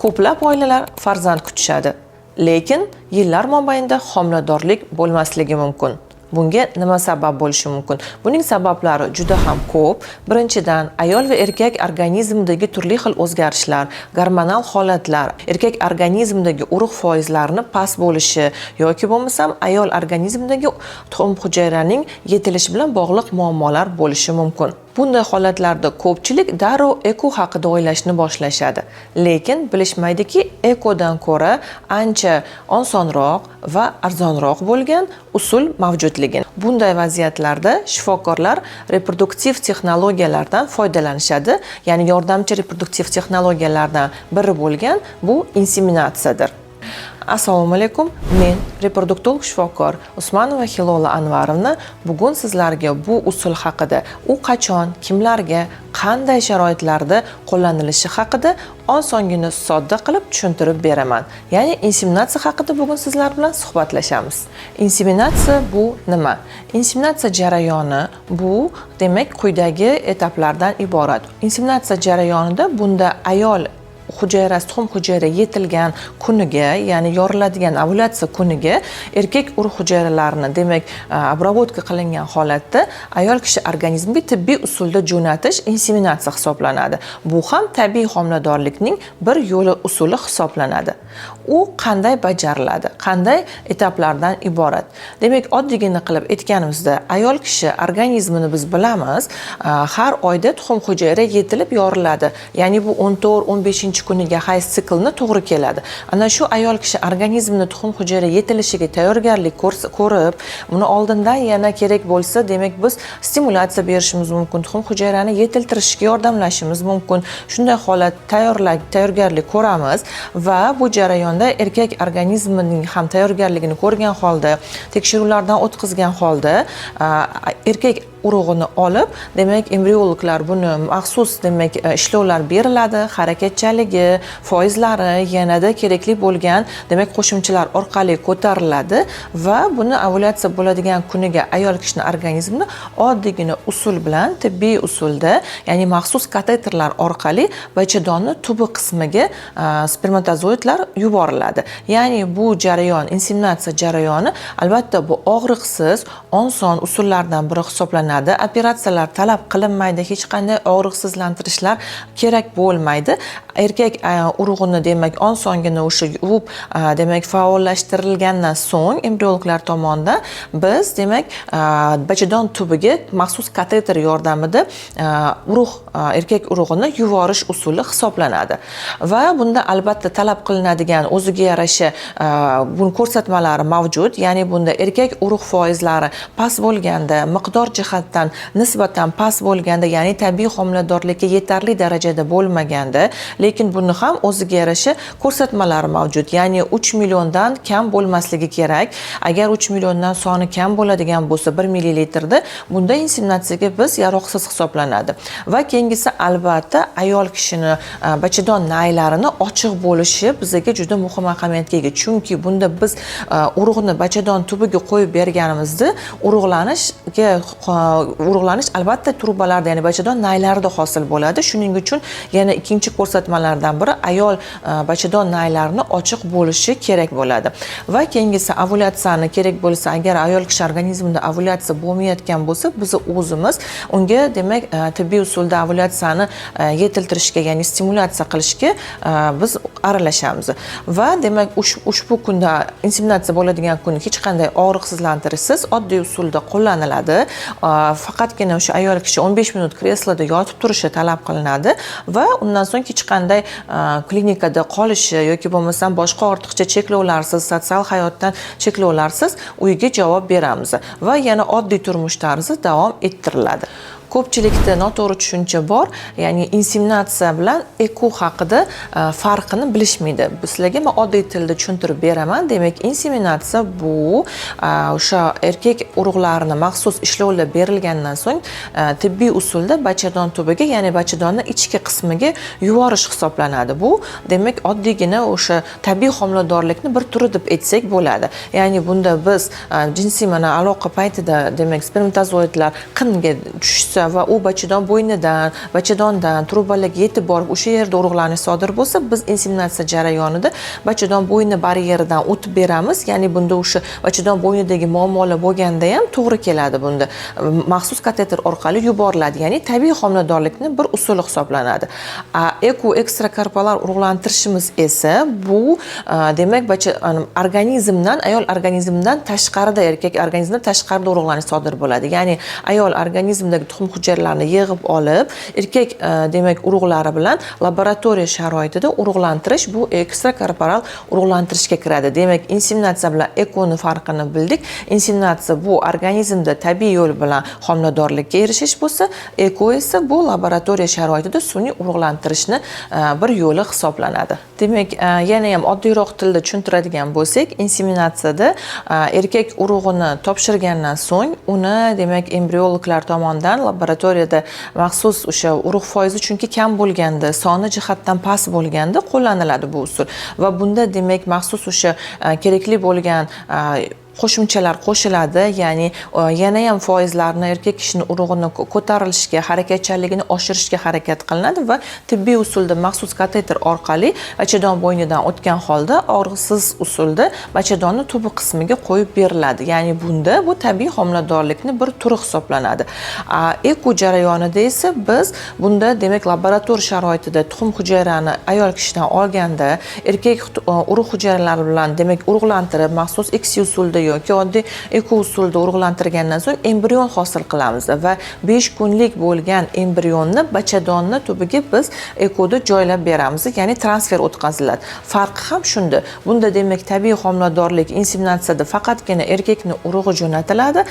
Ko'plab oilalar farzand kutishadi, lekin yillar mobaynida homiladorlik bo'lmasligi mumkin. Bunga nima sabab bo'lishi mumkin? Buning sabablari juda ham ko'p. Birinchidan, ayol va erkak organizmidagi turli xil o'zgarishlar, gormonal holatlar, erkak organizmidagi urug' foizlarini past bo'lishi yoki bo'lmasam ayol organizmidagi tuxum hujayraning yetilishi bilan bog'liq muammolar bo'lishi mumkin. Bunday holatlarda ko'pchilik darrov eko haqida o'ylashni boshlashadi. Lekin bilishmaydiki, ekodan ko'ra ancha osonroq va arzonroq bo'lgan usul mavjudligini. Bunday vaziyatlarda shifokorlar reproduktiv texnologiyalardan foydalanishadi, ya'ni yordamchi reproduktiv texnologiyalardan biri bo'lgan bu inseminatsiyadir. Assalomu alaykum, men reproduktolog shifokor Usmanova Hilola Anvarovna bugun sizlarga bu usul haqida, u qachon, kimlarga, qanday sharoitlarda qo'llanilishi haqida osongina sodda qilib tushuntirib beraman. Ya'ni inseminatsiya haqida bugun sizlar bilan suhbatlashamiz. Inseminatsiya bu nima? Inseminatsiya jarayoni bu demak quyidagi etaplardan iborat. Inseminatsiya jarayonida bunda ayol hujayrasi, tuxum hujayra yetilgan kuniga, ya'ni yoriladigan ovulyatsiya kuniga erkak urug' hujayralarini demak obработка qilingan holatda ayol kishi organizmiga tibbiy usulda jo'natish inseminatsiya hisoblanadi. Bu ham tabiiy homiladorlikning bir yo'li usuli hisoblanadi. U qanday bajariladi? Qanday etaplardan iborat? Demak, oddiygina qilib aytganimizda, ayol kishi organizmini biz bilamiz, har oyda tuxum hujayra yetilib yoriladi. Ya'ni bu 14-15 kuniga hayz siklni to'g'ri keladi. Ana shu ayol kishi organizmini tuxum hujayra yetilishiga tayyorgarlik ko'rib, buni oldindan yana kerak bo'lsa, demak biz stimulyatsiya berishimiz mumkin, tuxum hujayrani yetiltirishga yordamlashimiz mumkin. Shunday holat tayyorgarlik ko'ramiz va bu jarayonda erkak organizmining ham tayyorgarligini ko'rgan holda, tekshiruvlardan o'tkazgan holda erkak urug'ini olib, demak embriologlar buni maxsus demak ishlovlar beriladi, harakatchanligi, foizlari yanada kerakli bo'lgan demak qo'shimchalar orqali ko'tariladi va buni ovulyatsiya bo'ladigan kuniga ayol kishining organizmini oddiygina usul bilan, tibbiy usulda, ya'ni maxsus kateterlar orqali bachadonni tubi qismiga spermatozoidlar yuboriladi. Ya'ni bu jarayon, inseminatsiya jarayoni albatta bu og'riqsiz, oson usullardan biri hisoblanadi. Operatsiyalar talab qilinmaydi, hech qanday og'riqsizlantirishlar kerak bo'lmaydi. Erkak urug'ini demak osongina o'sha yuvib demak faollashtirilgandan so'ng embriologlar tomonidan biz demak bachadon tubiga maxsus kateter yordamida erkak urug'ini yuborish usuli hisoblanadi. Va bunda albatta talab qilinadigan o'ziga yarasha buni ko'rsatmalari mavjud. Ya'ni bunda erkak urug' foizlari past bo'lganda, miqdor jihatdan nisbatan past bo'lganda, ya'ni tabiiy homiladorlikka yetarli darajada bo'lmaganda, lekin buni ham o'ziga yarasha ko'rsatmalari mavjud. Ya'ni 3 milliondan kam bo'lmasligi kerak. Agar 3 milliondan soni kam bo'ladigan bo'lsa 1 millilitrda, bunda inseminatsiyaga biz yaroqsiz hisoblanadi. Va keyingisi albatta ayol kishini bachadon naylarini ochiq bo'lishi bizga juda muhim ahamiyatga ega. Chunki bunda biz urug'ni bachadon tubiga qo'yib berganimizda urug'lanish albatta trubalarda, ya'ni bachadon naylarida hosil bo'ladi. Shuning uchun yana ikkinchi ko'rsatmalardan biri ayol bachadon naylarini ochiq bo'lishi kerak bo'ladi. Va keyingisi ovulyatsiyani kerak bo'lsa, agar ayol kishi organizmida ovulyatsiya bo'lmayotgan bo'lsa, biz o'zimiz unga demak tibbiy usulda ovulyatsiyani yetiltirishga, ya'ni stimulyatsiya qilishga biz aralashamiz. Va demak ushbu kunda inseminatsiya bo'ladigan kun hech qanday og'riqsizlantirishsiz oddiy usulda qo'llaniladi. Faqatgina o'sha ayol kishi 15 minut kresloda yotib turishi talab qilinadi va undan so'ng hech qanday klinikada qolishi yoki bo'lmasam boshqa ortiqcha cheklovlarsiz, sotsial hayotdan cheklovlarsiz uyga javob beramiz va yana oddiy turmush tarzi davom ettiriladi. Ko'pchilikda noto'g'ri tushuncha bor, ya'ni inseminatsiya bilan eko haqida farqini bilishmaydi. Sizlarga men oddiy tilda tushuntirib beraman. Demak, inseminatsiya bu o'sha erkak urug'larini maxsus ishlovlar berilgandan so'ng tibbiy usulda bachadon tubiga, ya'ni bachadonning ichki qismiga yuborish hisoblanadi. Bu demak oddiygina o'sha tabiiy homiladorlikni bir turi deb aytsak bo'ladi. Ya'ni bunda biz jinsiy aloqa paytida demak spermatozoidlar qinga tushsa o'sha va u bachadon bo'ynidan, bachadondan trubalarga yetib borib o'sha yerda urug'lanish sodir bo'lsa, biz inseminatsiya jarayonida bachadon bo'yni baryeridan o'tib beramiz. Ya'ni bunda o'sha bachadon bo'ynidagi muammolar bo'lganda ham to'g'ri keladi bunda. Maxsus kateter orqali yuboriladi. Ya'ni tabiiy homiladorlikning bir usuli hisoblanadi. Eko ekstrakorporal urug'lantirishimiz esa bu demak organizmdan, ayol organizmidan tashqarida, erkak organizmidan tashqarida urug'lanish sodir bo'ladi. Ya'ni ayol organizmidagi tuxum hujayralarini yig'ib olib, erkak demak urug'lari bilan laboratoriya sharoitida urug'lantirish bu ekstrakorporal urug'lantirishga kiradi. Demak, inseminatsiya bilan ekoni farqini bildik. Inseminatsiya bu organizmda tabiiy yo'l bilan homiladorlikka erishish bo'lsa, eko esa bu laboratoriya sharoitida sun'iy urug'lantirishni bir yo'li hisoblanadi. Demak, yana ham oddiyroq tilda tushuntiradigan bo'lsak, inseminatsiyada erkak urug'ini topshirgandan so'ng uni demak embriologlar tomonidan laboratoriyada maxsus o'sha urug' foizi chunki kam bo'lganda, soni jihatdan past bo'lganda qo'llaniladi bu usul va bunda demak maxsus o'sha kerakli bo'lgan qo'shimchalar qo'shiladi, ya'ni yana ham foizlarni erkak kishining urug'ini ko'tarilishiga, harakatchanligini oshirishga harakat qilinadi va tibbiy usulda maxsus kateter orqali bachadon bo'ynidan o'tgan holda og'riqsiz usulda bachadonni tubi qismiga qo'yib beriladi. Ya'ni bunda bu tabiiy homiladorlikning bir turi hisoblanadi. Eko jarayonida esa biz bunda demak laboratoriya sharoitida tuxum hujayrani ayol kishidan olganda erkak urug' hujayralari bilan demak urug'lantirib maxsus X usulda yoki oddiy eko usulda urug'lantirgandan so'ng embrion hosil qilamiz va 5 kunlik bo'lgan embrionni bachadonni tubiga biz ekoda joylab beramiz, ya'ni transfer o'tkaziladi. Farqi ham shunda. Bunda demak tabiiy homiladorlik inseminatsiyada faqatgina erkakning urug'i jo'natiladi,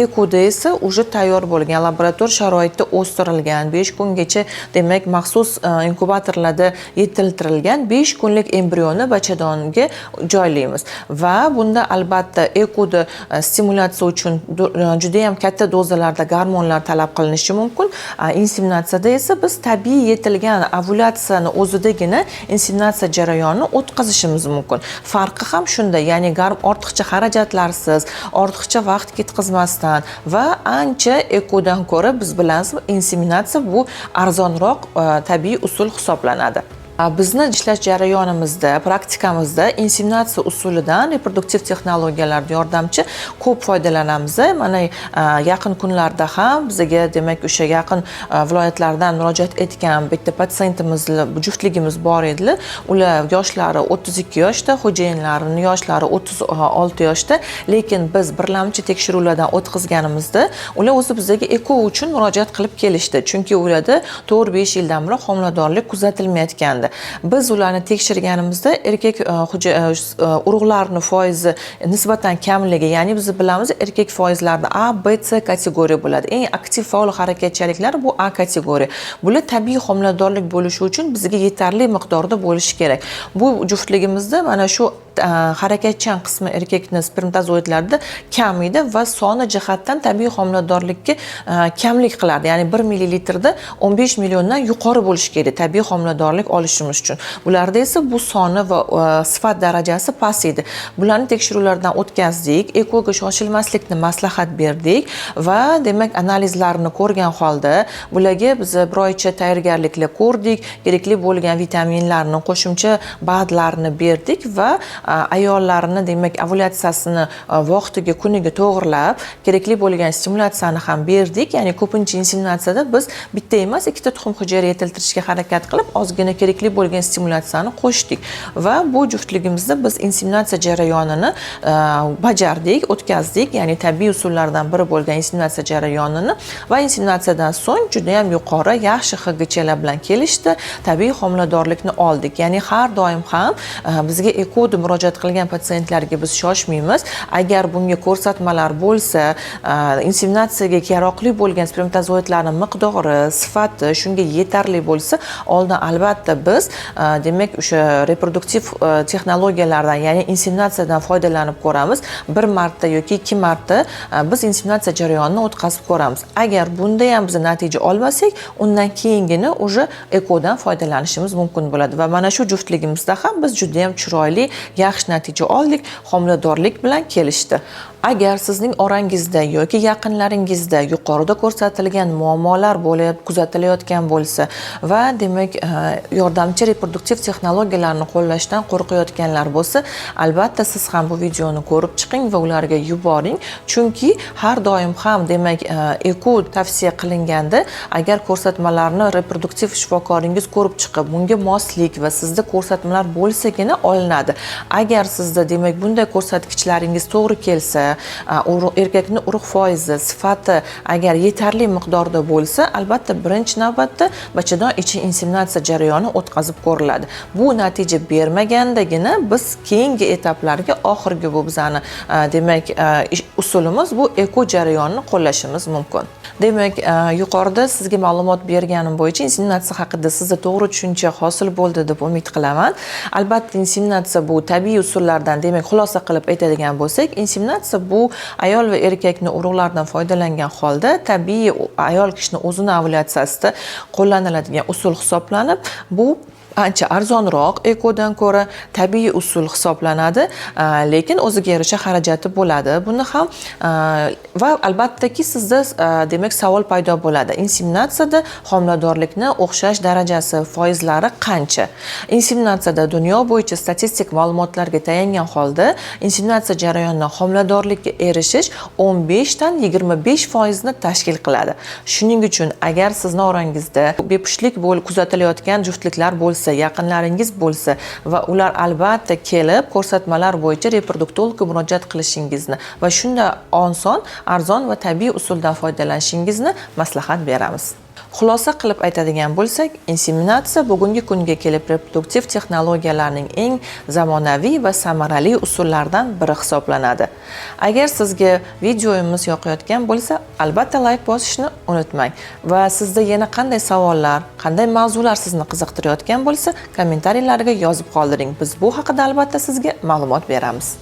ekoda esa uje tayyor bo'lgan laboratoriya sharoitida o'stirilgan 5 kungacha demak maxsus inkubatorlarda yetiltirilgan 5 kunlik embrionni bachadonga joylaymiz va bunda albatta ekoda stimulyatsiya uchun juda ham katta dozalarda gormonlar talab qilinishi mumkin. Inseminatsiyada esa biz tabiiy yetilgan ovulyatsiyani o'zidagina inseminatsiya jarayonini o'tkazishimiz mumkin. Farqi ham shunda, ya'ni ortiqcha xarajatlarsiz, ortiqcha vaqt ketkazmasdan va ancha ekodan ko'ra biz bilamiz, inseminatsiya bu arzonroq tabiiy usul hisoblanadi. Bizni ishlash jarayonimizda, praktikamizda inseminatsiya usulidan reproduktiv texnologiyalar yordamchi ko'p foydalanamiz. Mana yaqin kunlarda ham bizga demak o'sha yaqin viloyatlardan murojaat etgan bitta patsientimiz, juftligimiz bor edilar. Ular yoshlari 32 yoshda, xo'jayinlarining yoshlari 36 yoshda, lekin biz birlamchi tekshiruvlardan o'tkazganimizda ular o'zi bizga eko uchun murojaat qilib kelishdi. Chunki ularda 4-5 yildan beri homiladorlik kuzatilmayotgandi. Biz ularni tekshirganimizda erkak urug'larning foizi nisbatan kamligi, ya'ni biz bilamiz erkak foizlarda A, B, C kategoriya bo'ladi. Eng aktiv faol harakatchiliklar bu A kategoriya. Bular tabiiy homiladorlik bo'lishi uchun bizga yetarli miqdorda bo'lishi kerak. Bu juftligimizda mana shu harakatchan qismi erkakning spermatozoidlarida kam edi va soni jihatdan tabiiy homiladorlikka kamlik qilardi. Ya'ni 1 millilitrda 15 milliondan yuqori bo'lishi kerak tabiiy homiladorlik olishimiz uchun. Bularda esa bu soni va sifat darajasi past edi. Bularni tekshiruvlardan o'tkazdik, ekoga shoshilmaslikni maslahat berdik va demak analizlarni ko'rgan holda bularga biz bir oycha tayyorgarliklar ko'rdik, kerakli bo'lgan vitaminlarni, qo'shimcha badlarni berdik va ayollarni demak ovulyatsiyasini vaqtiga, kuniga to'g'rilab, kerakli bo'lgan stimulyatsiyani ham berdik. Ya'ni ko'pincha inseminatsiyada biz bitta emas, ikkita tuxum hujayra yetiltirishga harakat qilib, ozgina kerakli bo'lgan stimulyatsiyani qo'shdik va bu juftligimizda biz inseminatsiya jarayonini bajardik, o'tkazdik. Ya'ni tabiiy usullardan biri bo'lgan inseminatsiya jarayonini va inseminatsiyadan so'ng juda ham yuqori, yaxshi HGClar bilan kelishdi. Tabiiy homiladorlikni oldik. Ya'ni har doim ham bizga ekoda murojaat qilgan patsientlarga biz shoshmaymiz. Agar bunga ko'rsatmalar bo'lsa, inseminatsiyaga kerakli bo'lgan spermatozoidlarning miqdori, sifati shunga yetarli bo'lsa, oldin albatta biz biz demak o'sha reproduktiv texnologiyalardan, ya'ni inseminatsiyadan foydalanib ko'ramiz. Bir marta yoki 2 marta biz inseminatsiya jarayonini o'tkazib ko'ramiz. Agar bunda ham biz natija olmasak, undan keyingini уже ekodan foydalanishimiz mumkin bo'ladi va mana shu juftligimizda ham biz juda ham chiroyli, yaxshi natija oldik, homiladorlik bilan kelishdi. Agar sizning orangizda yoki yaqinlaringizda yuqorida ko'rsatilgan muammolar bo'lib kuzatilayotgan bo'lsa va demak yordamchi reproduktiv texnologiyalarni qo'llashdan qo'rqayotganlar bo'lsa, albatta siz ham bu videoni ko'rib chiqing va ularga yuboring, chunki har doim ham demak eko tavsiya qilinganda agar ko'rsatmalarni reproduktiv shifokoringiz ko'rib chiqib, bunga moslik va sizda ko'rsatmalar bo'lsagina olinadi. Agar sizda demak bunday ko'rsatkichlaringiz to'g'ri kelsa, erkakning urug' foizi, sifati agar yetarli miqdorda bo'lsa, albatta birinchi navbatda bachadon ichi inseminatsiya jarayoni o'tkazib ko'riladi. Bu natija bermagandagina biz keyingi etaplarga oxirgi bu bizani demak usulimiz bu eko jarayonini qo'llashimiz mumkin. Demak, yuqorida sizga ma'lumot berganim bo'yicha inseminatsiya haqida sizda to'g'ri tushuncha hosil bo'ldi deb umid qilaman. Albatta inseminatsiya bu tabiiy usullardan, demak xulosa qilib aytadigan bo'lsak, inseminatsiya bu ayol va erkakning urug'laridan foydalangan holda tabiiy ayol kishining o'zini ovulyatsiyasida qo'llaniladigan usul hisoblanib, bu ancha arzonroq ekodan ko'ra tabiiy usul hisoblanadi, lekin o'ziga yarasha xarajati bo'ladi. Buni ham va albattaki sizda demak savol paydo bo'ladi. Inseminatsiyada homiladorlikni o'xshash darajasi, foizlari qancha? Inseminatsiyada dunyo bo'yicha statistik ma'lumotlarga tayangan holda inseminatsiya jarayonida homiladorlikka erishish 15 dan 25% ni tashkil qiladi. Shuning uchun agar sizning orangizda bepushtlik bo'lib kuzatilayotgan juftliklar bo'lsa, yaqinlaringiz bo'lsa va ular albatta kelib ko'rsatmalar bo'yicha reproduktologga murojaat qilishingizni va shunda oson, arzon va tabiiy usuldan foydalanishingizni maslahat beramiz. Xulosa qilib aytadigan bo'lsak, inseminatsiya bugungi kunga kelib reproduktiv texnologiyalarning eng zamonaviy va samarali usullaridan biri hisoblanadi. Agar sizga videomiz yoqayotgan bo'lsa, albatta like bosishni unutmang va sizda yana qanday savollar, qanday mavzular sizni qiziqtirayotgan bo'lsa, kommentariyalarga yozib qoldiring. Biz bu haqida albatta sizga ma'lumot beramiz.